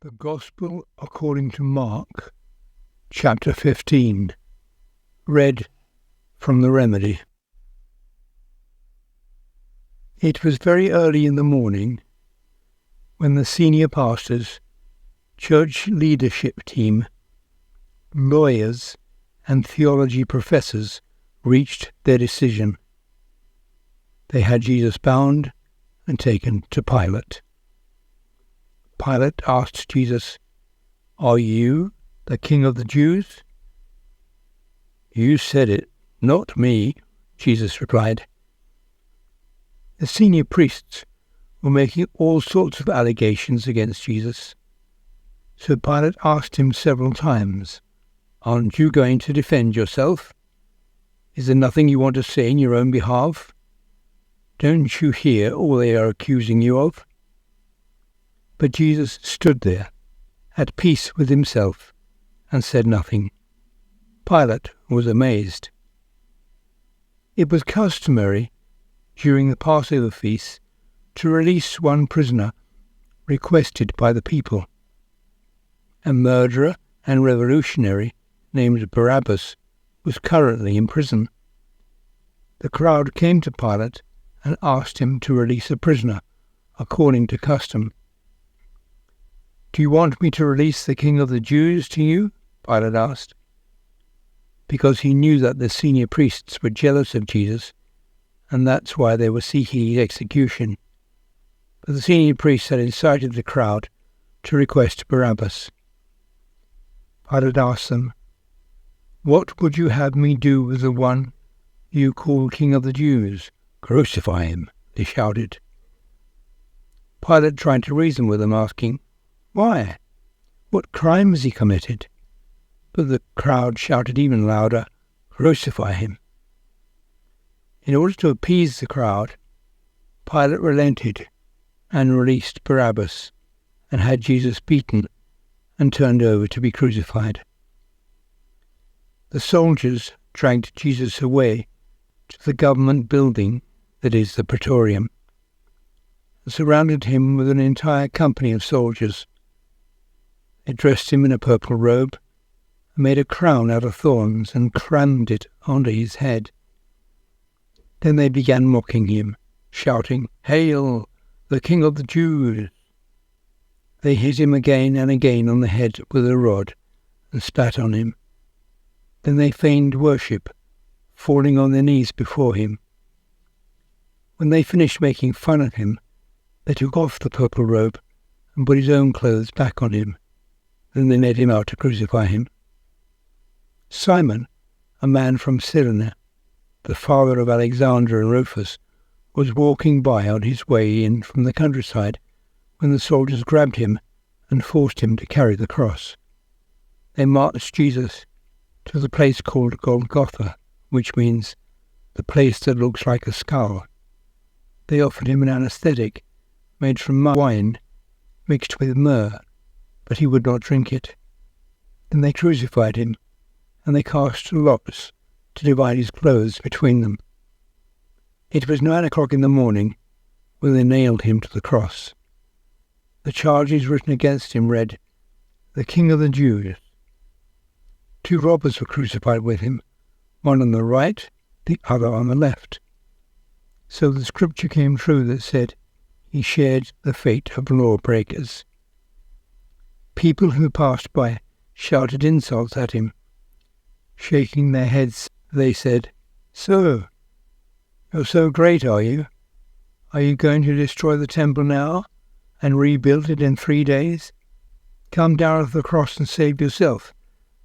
The Gospel according to Mark, chapter 15, read from the Remedy. It was very early in the morning when the senior pastors, church leadership team, lawyers, and theology professors reached their decision. They had Jesus bound and taken to Pilate. Pilate asked Jesus, "Are you the King of the Jews?" "You said it, not me," Jesus replied. The senior priests were making all sorts of allegations against Jesus. So Pilate asked him several times, "Aren't you going to defend yourself? Is there nothing you want to say in your own behalf? Don't you hear all they are accusing you of?" But Jesus stood there, at peace with himself, and said nothing. Pilate was amazed. It was customary, during the Passover feast, to release one prisoner requested by the people. A murderer and revolutionary named Barabbas was currently in prison. The crowd came to Pilate and asked him to release a prisoner, according to custom. "Do you want me to release the King of the Jews to you?" Pilate asked. Because he knew that the senior priests were jealous of Jesus, and that's why they were seeking his execution. But the senior priests had incited the crowd to request Barabbas. Pilate asked them, "What would you have me do with the one you call King of the Jews?" "Crucify him," they shouted. Pilate tried to reason with them, asking, "Why? What crime has he committed?" But the crowd shouted even louder, "Crucify him." In order to appease the crowd, Pilate relented and released Barabbas and had Jesus beaten and turned over to be crucified. The soldiers dragged Jesus away to the government building, that is, the Praetorium, and surrounded him with an entire company of soldiers. They dressed him in a purple robe and made a crown out of thorns and crammed it onto his head. Then they began mocking him, shouting, "Hail, the King of the Jews!" They hit him again and again on the head with a rod and spat on him. Then they feigned worship, falling on their knees before him. When they finished making fun of him, they took off the purple robe and put his own clothes back on him. Then they led him out to crucify him. Simon, a man from Cyrene, the father of Alexander and Rufus, was walking by on his way in from the countryside when the soldiers grabbed him and forced him to carry the cross. They marched Jesus to the place called Golgotha, which means the place that looks like a skull. They offered him an anesthetic made from wine mixed with myrrh, but he would not drink it. Then they crucified him, and they cast lots to divide his clothes between them. It was 9 o'clock in the morning when they nailed him to the cross. The charges written against him read, "The King of the Jews." 2 robbers were crucified with him, one on the right, the other on the left. So the scripture came true that said, "He shared the fate of lawbreakers." People who passed by shouted insults at him. Shaking their heads, they said, "So, you're so great, are you? Are you going to destroy the temple now and rebuild it in 3 days? Come down off the cross and save yourself,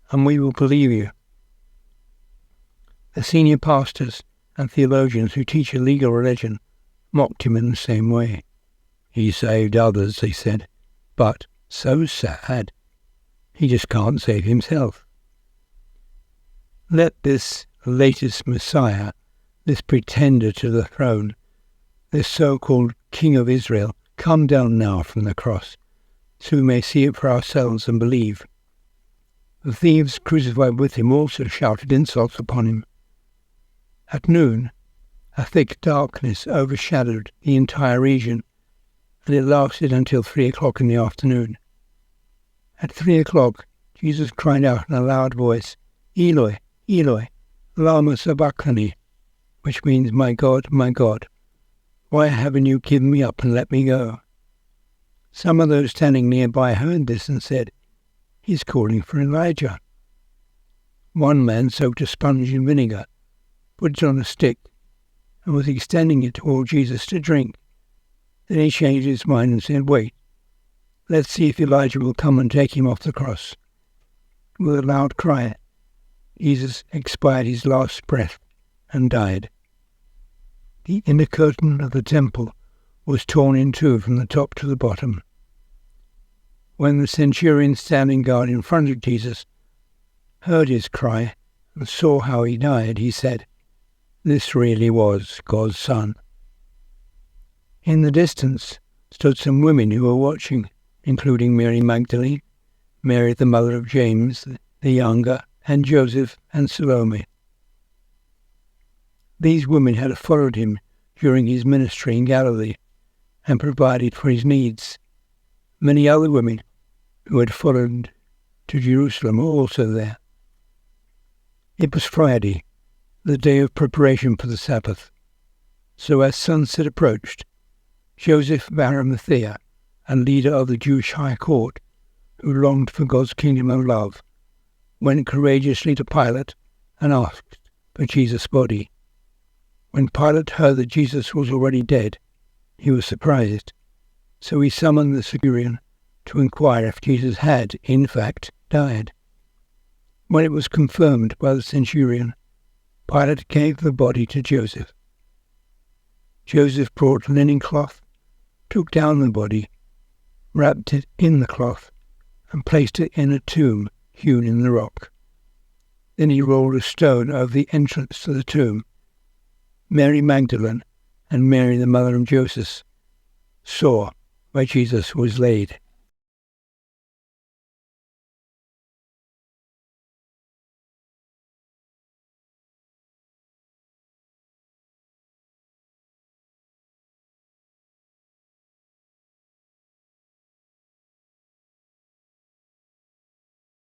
and we will believe you." The senior pastors and theologians who teach a legal religion mocked him in the same way. "He saved others," they said, "but so sad. He just can't save himself." Let this latest Messiah, this pretender to the throne, this so-called King of Israel, come down now from the cross, so we may see it for ourselves and believe. The thieves crucified with him also shouted insults upon him. At noon, a thick darkness overshadowed the entire region, and it lasted until 3 o'clock in the afternoon. At 3:00, Jesus cried out in a loud voice, "Eloi, Eloi, lama sabachthani," which means, my God, why haven't you given me up and let me go?" Some of those standing nearby heard this and said, "He's calling for Elijah." One man soaked a sponge in vinegar, put it on a stick, and was extending it toward Jesus to drink. Then he changed his mind and said, "Wait, let's see if Elijah will come and take him off the cross." With a loud cry, Jesus expired his last breath and died. The inner curtain of the temple was torn in two from the top to the bottom. When the centurion standing guard in front of Jesus heard his cry and saw how he died, he said, "This really was God's Son." In the distance stood some women who were watching, including Mary Magdalene, Mary the mother of James the younger, and Joseph and Salome. These women had followed him during his ministry in Galilee and provided for his needs. Many other women who had followed to Jerusalem were also there. It was Friday, the day of preparation for the Sabbath. So as sunset approached, Joseph of Arimathea, a leader of the Jewish high court, who longed for God's kingdom of love, went courageously to Pilate and asked for Jesus' body. When Pilate heard that Jesus was already dead, he was surprised, so he summoned the centurion to inquire if Jesus had, in fact, died. When it was confirmed by the centurion, Pilate gave the body to Joseph. Joseph brought a linen cloth, took down the body, wrapped it in the cloth, and placed it in a tomb hewn in the rock. Then he rolled a stone over the entrance to the tomb. Mary Magdalene and Mary the mother of Joseph saw where Jesus was laid.